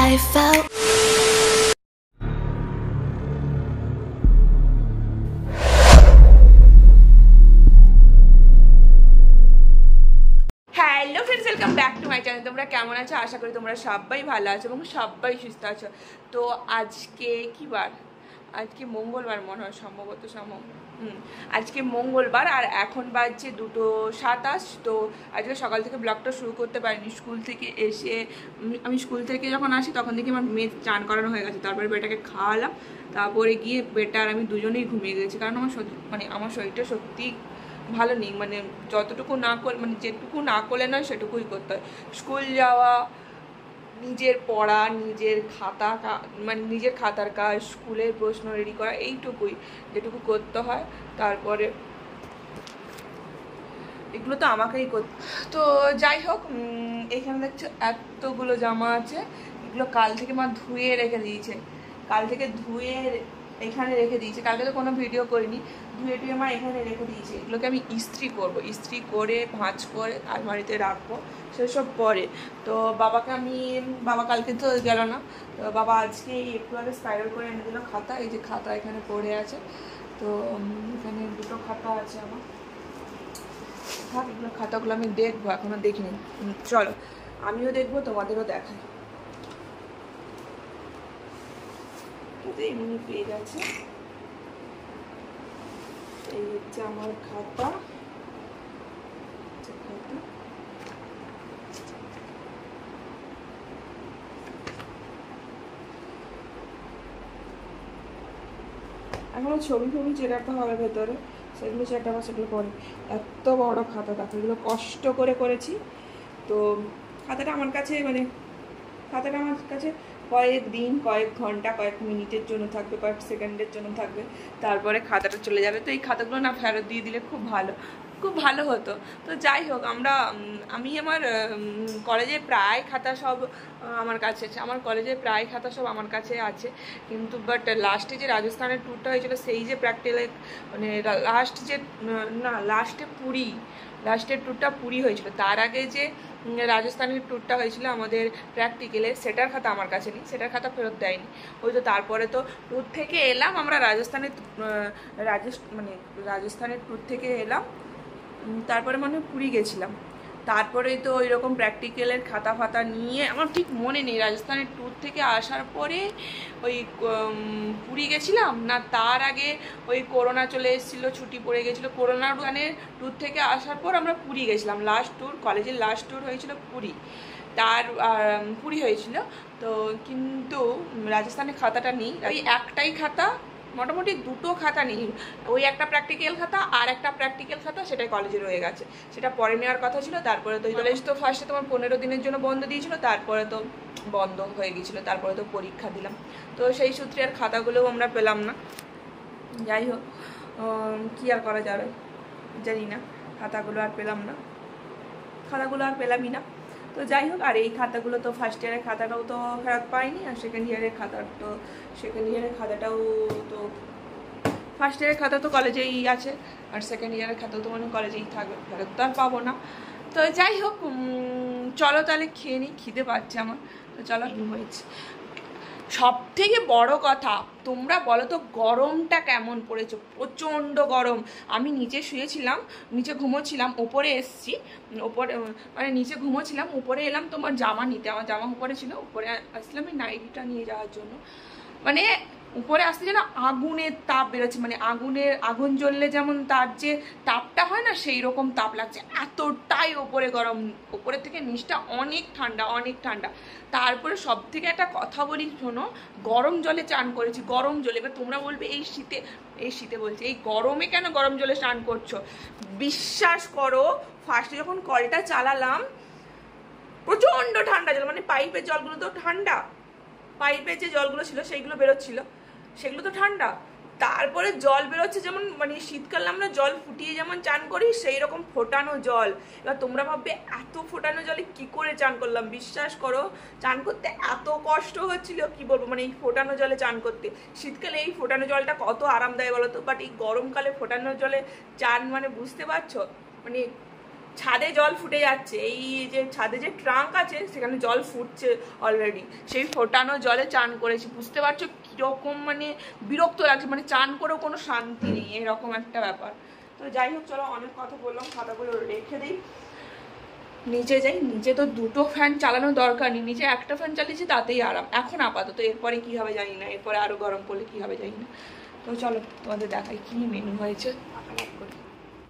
I felt. Hello friends, welcome back to my channel. তোমরা কেমন আছো? আশা করি তোমরা সবাই ভালো আছো এবং সবাই সুস্থ আছো। তো আজকে কি বার? আজকে মঙ্গলবার মনে হয়, সম্ভবত আজকে মঙ্গলবার আর এখন বাজছে 2:27। তো আজকে সকাল থেকে ব্লগটা শুরু করতে পারিনি। স্কুল থেকে এসে আমি স্কুল থেকে যখন আসি তখন দেখি আমার মেয়ে চান করানো হয়ে গেছে। তারপরে বেটাকে খাওয়ালাম, তারপরে গিয়ে বেটা আর আমি দুজনেই ঘুমিয়ে গেছি। কারণ আমার শরীরটা সত্যি ভালো নেই। মানে যতটুকু না করে, মানে যেটুকু না করলে নয় সেটুকুই করতে হয়। স্কুল যাওয়া, নিজের পড়া, নিজের নিজের খাতার কাজ, স্কুলের প্রশ্ন রেডি করা, এইটুকুই যেটুকু করতে হয়। তারপরে এগুলো তো আমাকেই করতে। তো যাই হোক, এখানে দেখছো এতগুলো জামা আছে। এগুলো কাল থেকে মা ধুয়ে রেখে দিয়েছে। কাল থেকে ধুয়ে এখানে রেখে দিয়েছে। কালকে তো কোনো ভিডিও করিনি, ধুয়ে টুয়ে মা এখানে রেখে দিয়েছে। এগুলোকে আমি ইস্ত্রি করব, ইস্ত্রি করে ভাঁজ করে আলমারিতে রাখবো সেসব পরে। তো বাবা কালকে তো গেল না, তো বাবা আজকে একটু আগে স্পাইরাল করে এনে দিল খাতা। এই যে খাতা এখানে পড়ে আছে। তো এখানে দুটো খাতা আছে আমার। এগুলো খাতাগুলো আমি দেখবো, এখনো দেখিনি। চলো আমিও দেখবো, তোমাদেরও দেখাই। এমনি পেজ আছে। এই হচ্ছে আমার খাতা। এখনো ছবি চেটাতে হবে ভেতরে, সেগুলো চেটাবো, সেগুলো পরে। এত বড় খাতা দেখো, এগুলো কষ্ট করে করেছি। তো খাতাটা আমার কাছে কয়েক দিন, কয়েক ঘন্টা, কয়েক মিনিটের জন্য থাকবে, কয়েক সেকেন্ডের জন্য থাকবে, তারপরে খাতাটা চলে যাবে। তো এই খাতাগুলো না ফেরত দিয়ে দিলে খুব ভালো হতো। তো যাই হোক, আমি আমার কলেজের প্রায় খাতা সব আমার কাছে আছে। আমার কলেজের প্রায় খাতা সব আমার কাছে আছে, কিন্তু বাট লাস্টে যে রাজস্থানের ট্যুরটা হয়েছিল, সেই যে প্র্যাকটিক্যালে মানে লাস্টের ট্যুরটা পুরী হয়েছিল। তার আগে যে রাজস্থানের ট্যুরটা হয়েছিল আমাদের প্র্যাকটিক্যালে, সেটার খাতা আমার কাছে নেই, সেটার খাতা ফেরত দেয়নি। ওই তো তারপরে তো ট্যুর থেকে এলাম আমরা, রাজস্থানের ট্যুর থেকে এলাম, তারপরে মনে হয় পুরী গেছিলাম। তারপরে তো ওই রকম প্র্যাকটিক্যালের খাতা নিয়ে আমার ঠিক মনে নেই রাজস্থানের ট্যুর থেকে আসার পরে ওই পুরী গেছিলাম না, তার আগে ওই করোনা চলে এসেছিলো, ছুটি পড়ে গেছিলো। করোনার ট্যুর থেকে আসার পর আমরা পুরী গেছিলাম। কলেজের লাস্ট ট্যুর হয়েছিল পুরী হয়েছিল। তো কিন্তু রাজস্থানের খাতাটা নেই। ওই একটাই খাতা, মোটামুটি দুটো খাতা নেই। ওই একটা প্র্যাকটিক্যাল খাতা আর একটা প্র্যাকটিক্যাল খাতা, সেটাই কলেজে রয়ে গেছে। সেটা পরে নেওয়ার কথা ছিল। তারপরে তো কলেজ তো ফার্স্টে তোমার 15 দিনের জন্য বন্ধ দিয়েছিল, তারপরে তো বন্ধ হয়ে গিয়েছিলো, তারপরে তো পরীক্ষা দিলাম। তো সেই সূত্রে আর খাতাগুলোও আমরা পেলাম না। যাই হোক, কি আর করা যাবে জানি না, খাতাগুলো আর পেলামই না। তো যাই হোক, আর এই খাতাগুলো তো ফার্স্ট ইয়ারের খাতাটাও তো ফেরত পাইনি, আর সেকেন্ড ইয়ারের খাতাটাও তো ফার্স্ট ইয়ারের খাতা তো কলেজেই আছে, আর সেকেন্ড ইয়ারের খাতাও তো কলেজেই থাকবে, ফেরত তো আর পাবো না। তো যাই হোক, চলো তাহলে খেয়ে নিই, খিদে পাচ্ছে আমার। তো চলো, হয়েছে। সব থেকে বড় কথা, তোমরা বলো তো গরমটা কেমন পড়েছে? প্রচণ্ড গরম। আমি নিচে শুয়েছিলাম, নিচে ঘুমোচ্ছিলাম, ওপরে এসছি, নিচে ঘুমোচ্ছিলাম, উপরে এলাম তোমার জামা নিতে। আমার জামা উপরে ছিল, উপরে আসলাম এই নাইটিটা নিয়ে যাওয়ার জন্য। মানে উপরে আসতে যেন আগুনের তাপ বেরোচ্ছে, মানে আগুন জ্বললে যেমন তার যে তাপটা হয় না, সেই রকম তাপ লাগছে, এতটাই ওপরে গরম। ওপরের থেকে নিচটা অনেক ঠান্ডা। তারপরে সব থেকে একটা কথা বলি শোনো, গরম জলে চান করেছি, গরম জলে। এবার তোমরা বলবে এই শীতে বলছে, এই গরমে কেন গরম জলে চান করছো? বিশ্বাস করো, ফার্স্টে যখন কলটা চালালাম প্রচণ্ড ঠান্ডা জল, মানে পাইপের জলগুলো তো ঠান্ডা, পাইপের যে জলগুলো ছিল সেইগুলো বেরোচ্ছিল, সেগুলো তো ঠান্ডা। তারপরে জল বেরোচ্ছে যেমন, মানে শীতকালে আমরা জল ফুটিয়ে যেমন চান করি, সেই রকম ফোটানো জল। এবার তোমরা ভাববে এত ফোটানো জলে কি করে চান করলাম? বিশ্বাস করো, চান করতে এত কষ্ট হচ্ছিল, কি বলবো, মানে এই ফোটানো জলে চান করতে। শীতকালে এই ফোটানো জলটা কত আরামদায়ক বলো তো, বাট এই গরমকালে ফোটানো জলে চান, মানে বুঝতে পারছো, মানে ছাদে জল ফুটে যাচ্ছে, এই যে ছাদে যে ট্রাঙ্ক আছে সেখানে জল ফুটছে অলরেডি, সেই ফোটানো জলে চান করেছি। বুঝতে পারছো কিরকম মানে বিরক্ত লাগছে, মানে চান করেও কোনো শান্তি নেই, এরকম একটা ব্যাপার। তো যাই হোক চলো, অনেক কথা বললাম, খাতাগুলো রেখে দিই, নিচে যাই। নিচে তো দুটো ফ্যান চালানোর দরকার নেই, নিচে একটা ফ্যান চালিয়েছি তাতেই আরাম এখন আপাতত। এরপরে কি হবে জানি না, এরপরে আরো গরম পড়লে কি হবে জানি না। তো চলো তোমাদের দেখাই কি মেনু হয়েছে।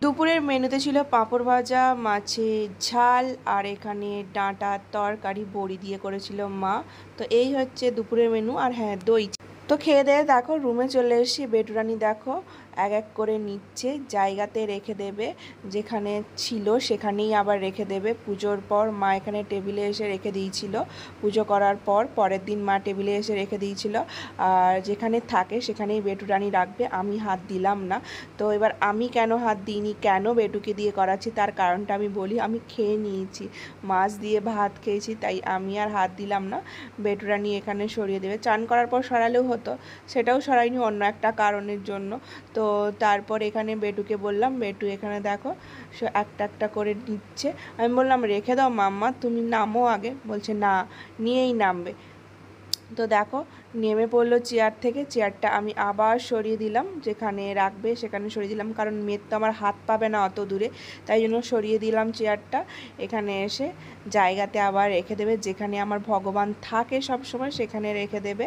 দুপুরের মেনুতে ছিল পাঁপড় ভাজা, মাছের ঝাল, আর এখানে ডাঁটার তরকারি বড়ি দিয়ে করেছিল মা। তো এই হচ্ছে দুপুরের মেনু। আর হ্যাঁ, দই। তো খেয়ে দিয়ে দেখো রুমে চলে এসেছি। বেটুরানি দেখো এক এক করে নিচ্ছে, জায়গাতে রেখে দেবে, যেখানে ছিল সেখানেই আবার রেখে দেবে। পুজোর পর মা এখানে টেবিলে এসে রেখে দিয়েছিল, পুজো করার পর পরের দিন মা টেবিলে এসে রেখে দিয়েছিল, আর যেখানে থাকে সেখানেই বেটুরানি রাখবে। আমি হাত দিলাম না। তো এবার আমি কেন হাত দিইনি, কেন বেটুকে দিয়ে করাচ্ছি, তার কারণটা আমি বলি। আমি খেয়ে নিয়েছি, মাছ দিয়ে ভাত খেয়েছি, তাই আমি আর হাত দিলাম না। বেটুরানি এখানে সরিয়ে দেবে। চান করার পর সরালেও হতো, সেটাও সরাইনি অন্য একটা কারণের জন্য। তো তারপর এখানে বেটুকে বললাম, বেটু এখানে দেখো একটা একটা করে নিচ্ছে। আমি বললাম রেখে দাও মাম্মা, তুমি নামো আগে। বলছে না, নিয়েই নামবে। তো দেখো নেমে পড়লো চেয়ার থেকে, চেয়ারটা আমি আবার সরিয়ে দিলাম, যেখানে রাখবে সেখানে সরিয়ে দিলাম, কারণ মেয়ের তো আমার হাত পাবে না অত দূরে, তাই জন্য সরিয়ে দিলাম চেয়ারটা। এখানে এসে জায়গাতে আবার রেখে দেবে, যেখানে আমার ভগবান থাকে সব সময় সেখানে রেখে দেবে।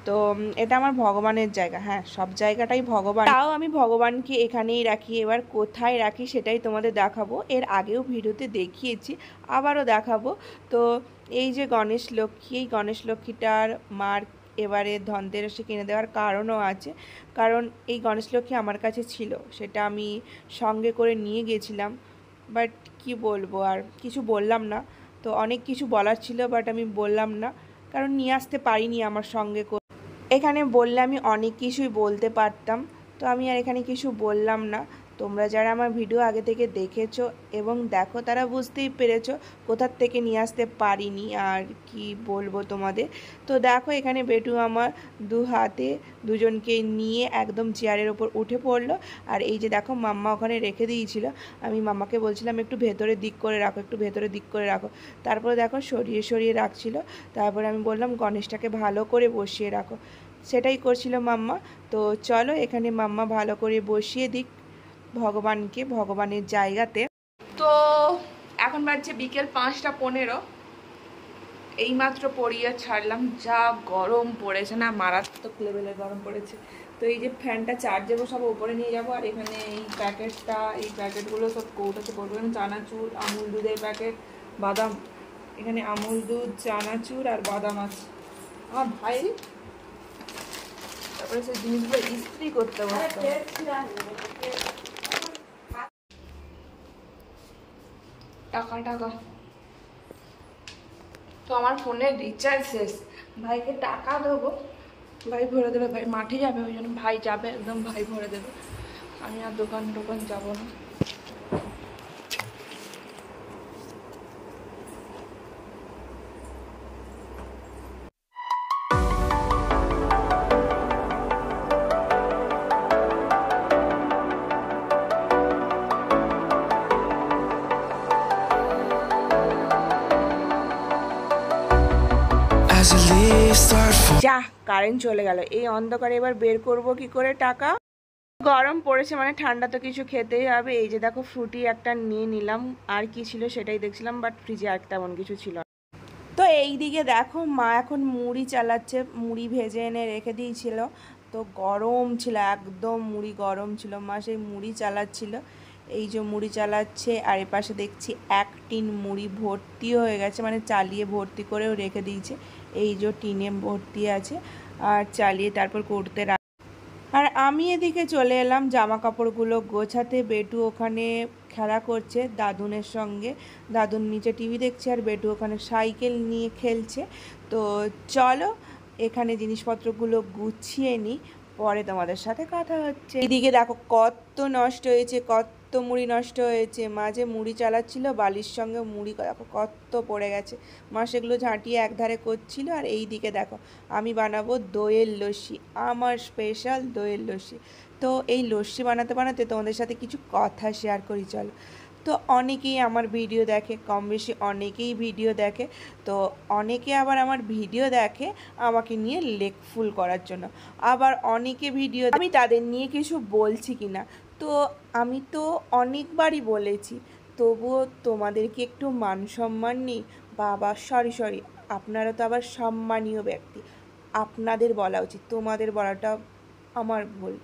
তো এটা আমার ভগবানের জায়গা, হ্যাঁ সব জায়গাটাই ভগবান, তাও আমি ভগবানকে এখানেই রাখি। এবার কোথায় রাখি সেটাই তোমাদের দেখাবো, এর আগেও ভিডিওতে দেখিয়েছি, আবারও দেখাবো। তো এই যে গণেশ লক্ষ্মী, এই গণেশ লক্ষ্মীটার মার এবারে ধনতেরাসে কিনে দেওয়ার কারণও আছে, কারণ এই গণেশ লক্ষ্মী আমার কাছে ছিল, সেটা আমি সঙ্গে করে নিয়ে গেছিলাম। বাট কি বলবো, আর কিছু বললাম না। তো অনেক কিছু বলার ছিল বাট আমি বললাম না, কারণ নিয়ে আসতে পারিনি আমার সঙ্গে করে। এখানে বললে আমি অনেক কিছুই বলতে পারতাম, তো আমি আর এখানে কিছু বললাম না। তোমরা যারা আমার ভিডিও আগে থেকে দেখেছো এবং দেখো তারা বুঝতেই পেরেছো কোথার থেকে নিয়ে আসতে পারিনি, আর কি বলবো তোমাদের। তো দেখো এখানে বেটু আমার দু হাতে দুজনকে নিয়ে একদম চেয়ারের ওপর উঠে পড়লো। আর এই যে দেখো মাম্মা ওখানে রেখে দিয়েছিল, আমি মাম্মাকে বলছিলাম একটু ভেতরের দিক করে রাখো, একটু ভেতরের দিক করে রাখো। তারপরে দেখো সরিয়ে সরিয়ে রাখছিল। তারপরে আমি বললাম গণেশটাকে ভালো করে বসিয়ে রাখো, সেটাই করছিল মাম্মা। তো চলো এখানে মাম্মা ভালো করে বসিয়ে দিক ভগবানকে ভগবানের জায়গাতে। তো এখন বাজছে বিকেল 5টা 15, এইমাত্র পড়িয়ে ছাড়লাম। যা গরম পড়েছে না, মারাত্মক লেভেলের গরম পড়েছে। তো এই যে ফ্যানটা চার্জে সব উপরে নিয়ে যাবো, আর এখানে এই প্যাকেটটা, এই প্যাকেটগুলো সব কৌটাতে পড়বো। এখানে চানাচুর, আমুল দুধের প্যাকেট, বাদাম, এখানে আমুল দুধ, চানাচুর আর বাদাম আছে। আমার ভাই তারপরে সেই জিনিসগুলো ইস্ত্রি করতে বসতে টাকা টাকা। তো আমার ফোনের রিচার্জ শেষ, ভাইকে টাকা দেবো, ভাই ভরে দেবে। ভাই মাঠে যাবে, ওই জন্য ভাই যাবে একদম, ভাই ভরে দেবে। আমি আর দোকান টোকান যাবো না। যা কারেন্ট চলে গেল, এই অন্ধকারে এবার বের করব কি করে টাকা। গরম পড়েছে মানে ঠান্ডা তো কিছু খেতেই হবে। এই যে দেখো ফ্রুটি একটা নিয়ে নিলাম, আর কি ছিল সেটাই দেখছিলাম, বাট ফ্রিজে আর তেমন কিছু ছিল। তো এই দিকে দেখো মা এখন মুড়ি চালাচ্ছে, মুড়ি ভেজে এনে রেখে দিয়েছিল। তো গরম ছিল একদম, মুড়ি গরম ছিল, মা সেই মুড়ি চালাচ্ছিল। এই যে মুড়ি চালাচ্ছে, আর এপাশে দেখছি এক টিন মুড়ি ভর্তি হয়ে গেছে, মানে চালিয়ে ভর্তি করেও রেখে দিয়েছে। এই যে টিনে ভর্তি আছে, আর চালিয়ে তারপর করতে। আর আমি এদিকে চলে এলাম জামা কাপড়গুলো গোছাতে। বেটু ওখানে খেলা করছে দাদুনের সঙ্গে, দাদুন নিচে টিভি দেখছে, আর বেটু ওখানে সাইকেল নিয়ে খেলছে। তো চলো এখানে জিনিসপত্রগুলো গুছিয়ে নিই, পরে তোমাদের সাথে কথা হচ্ছে। এদিকে দেখো কত নষ্ট হয়েছে, কত মুড়ি নষ্ট হয়েছে। মাঝে মুড়ি চালাচ্ছিল, বালির সঙ্গে মুড়ি দেখো কত পড়ে গেছে। মা সেগুলো ঝাঁটিয়ে একধারে করছিল। আর এই দিকে দেখো আমি বানাবো দইয়ের লস্যি, আমার স্পেশাল দইয়ের লস্যি। তো এই লস্যি বানাতে বানাতে তোমাদের সাথে কিছু কথা শেয়ার করি চলো। তো অনেকেই আমার ভিডিও দেখে, কম বেশি অনেকেই ভিডিও দেখে। তো অনেকে আবার আমার ভিডিও দেখে আমাকে নিয়ে লেকফুল করার জন্য, আবার অনেকে ভিডিও আমি তাদের নিয়ে কিছু বলছি কি না। তো আমি তো অনেকবারই বলেছি, তবুও তোমাদের কি একটু মান সম্মান নেই? বাবা সরি, আপনারা তো আবার সম্মানীয় ব্যক্তি, আপনাদের বলা উচিত, তোমাদের বলাটা আমার ভুল।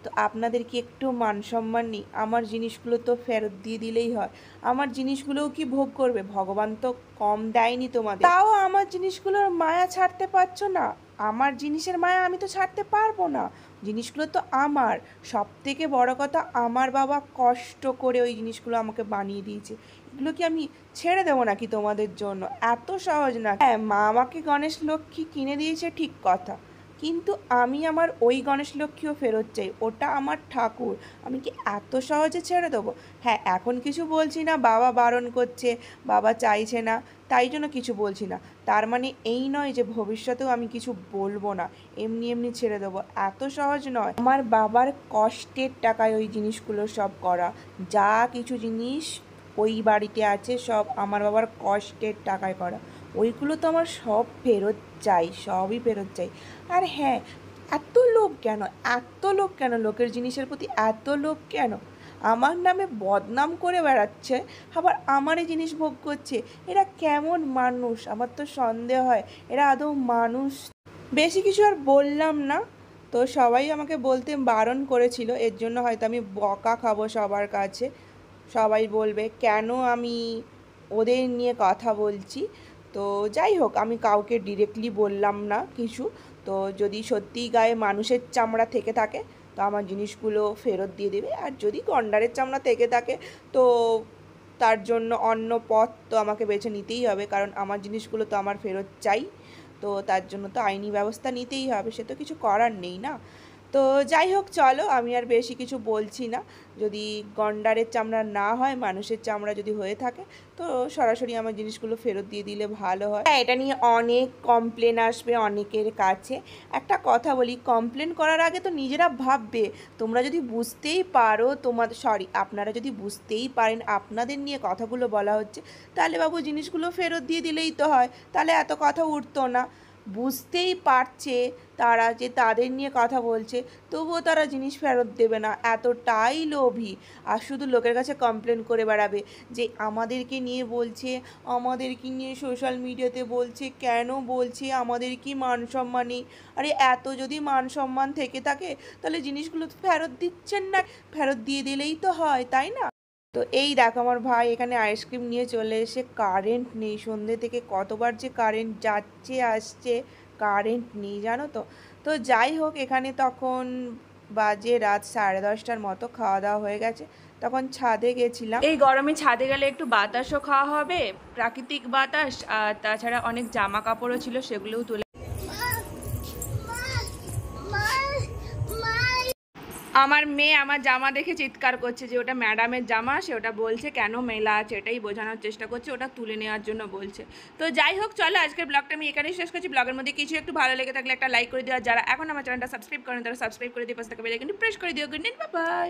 তো আপনাদের কি একটু মান সম্মান নেই? আমার জিনিসগুলো তো ফেরত দিয়ে দিলেই হয়। আমার জিনিসগুলোও কি ভোগ করবে? ভগবান তো কম দেয়নি তোমাদের, তাও আমার জিনিসগুলোর মায়া ছাড়তে পারছো না। আমার জিনিসের মায়া আমি তো ছাড়তে পারবো না, জিনিসগুলো তো আমার। সব থেকে বড় কথা, আমার বাবা কষ্ট করে ওই জিনিসগুলো আমাকে বানিয়ে দিয়েছে, এগুলো কি আমি ছেড়ে দেবো নাকি তোমাদের জন্য? এত সহজ না। হ্যাঁ, মা আমাকে গণেশ লক্ষ্মী কিনে দিয়েছে ঠিক কথা, কিন্তু আমি আমার ওই গণেশ লক্ষ্মীও ফেরত চাই, ওটা আমার ঠাকুর, আমি কি এত সহজে ছেড়ে দেবো? হ্যাঁ, এখন কিছু বলছি না, বাবা বারণ করছে, বাবা চাইছে না, তাই জন্য কিছু বলছি না। তার মানে এই নয় যে ভবিষ্যতেও আমি কিছু বলবো না, এমনি এমনি ছেড়ে দেবো, এত সহজ নয়। আমার বাবার কষ্টের টাকায় ওই জিনিসগুলো সব করা, যা কিছু জিনিস ওই বাড়িতে আছে সব আমার বাবার কষ্টের টাকায় করা, ওইগুলো তো আমার সব ফেরত চাই, সবই ফেরত চাই। আর হ্যাঁ, এত লোভ কেন, এত লোভ কেন, লোকের জিনিসের প্রতি এত লোভ কেন? আমার নামে বদনাম করে বেড়াচ্ছে, আবার আমারই জিনিস ভোগ করছে, এরা কেমন মানুষ? আমার তো সন্দেহ হয় এরা আদৌ মানুষ। বেশি কিছু আর বললাম না, তো সবাই আমাকে বলতে বারণ করেছিল, এর জন্য হয়তো আমি বকা খাবো সবার কাছে। সবাই বলবে কেন আমি ওদের নিয়ে কথা বলছি। তো যাই হোক, আমি কাউকে ডিরেক্টলি বললাম না কিছু। তো যদি সত্যিই গায়ে মানুষের চামড়া থেকে থাকে তো আমার জিনিসগুলো ফেরত দিয়ে দেবে, আর যদি গন্ডারের চামড়া থেকে থাকে তো তার জন্য অন্য পথ তো আমাকে বেছে নিতেই হবে, কারণ আমার জিনিসগুলো তো আমার ফেরত চাই। তো তার জন্য তো আইনি ব্যবস্থা নিতেই হবে, সে তো কিছু করার নেই না। তো যাই হোক, চলো আমি আর বেশি কিছু বলছি না। যদি গন্ডারের চামড়া না হয়, মানুষের চামড়া যদি হয়ে থাকে, তো সরাসরি আমার জিনিসগুলো ফেরত দিয়ে দিলে ভালো হয়। হ্যাঁ, এটা নিয়ে অনেক কমপ্লেন আসবে অনেকের কাছে। একটা কথা বলি, কমপ্লেন করার আগে তো নিজেরা ভাববে। তোমরা যদি বুঝতেই পারো, আপনারা যদি বুঝতেই পারেন আপনাদের নিয়ে কথাগুলো বলা হচ্ছে, তাহলে বাবু জিনিসগুলো ফেরত দিয়ে দিলেই তো হয়, তাহলে এত কথা উঠতো না। বুঝতেই পারছে তারা যে তাদের নিয়ে কথা বলছে, তবুও তারা জিনিস ফেরত দেবে না, এতটাই লোভী। আর শুধু লোকের কাছে কমপ্লেন করে বেড়াবে যে আমাদেরকে নিয়ে বলছে, আমাদেরকে নিয়ে সোশ্যাল মিডিয়াতে বলছে, কেন বলছে, আমাদের কি মান সম্মান নেই? আরে এত যদি মান সম্মান থেকে থাকে তাহলে জিনিসগুলো তো ফেরত দিচ্ছেন না, ফেরত দিয়ে দিলেই তো হয়, তাই না? তো এই দেখো, আমার ভাই এখানে আইসক্রিম নিয়ে চলে এসে, কারেন্ট নেই, সন্ধ্যে থেকে কতবার যে কারেন্ট যাচ্ছে আসছে, কারেন্ট নেই জানো তো। তো যাই হোক, এখানে তখন বাজে রাত 10:30টার মতো, খাওয়া দাওয়া হয়ে গেছে, তখন ছাদে গেছিলাম। এই গরমে ছাদে গেলে একটু বাতাসও খাওয়া হবে, প্রাকৃতিক বাতাস, আর তাছাড়া অনেক জামা কাপড়ও ছিল, সেগুলোও তুলে। আমার মেয়ে আমার জামা দেখে চিৎকার করছে যে ওটা ম্যাডামের জামা, সে ওটা বলছে কেন মেলা আছে, এটাই বোঝানোর চেষ্টা করছে, ওটা তুলে নেওয়ার জন্য বলছে। তো যাই হোক, চলো আজকের ব্লগটা আমি এখানেই শেষ করছি। ব্লগের মধ্যে কিছু একটু ভালো লেগে থাকলে একটা লাইক করে দিও, আর যারা এখন আমার চ্যানেলটা সাবস্ক্রাইব করেন তারা সাবস্ক্রাইব করে দিয়ে পাশে থাকা বেল আইকনটি প্রেস করে দিও। Good night, bye bye.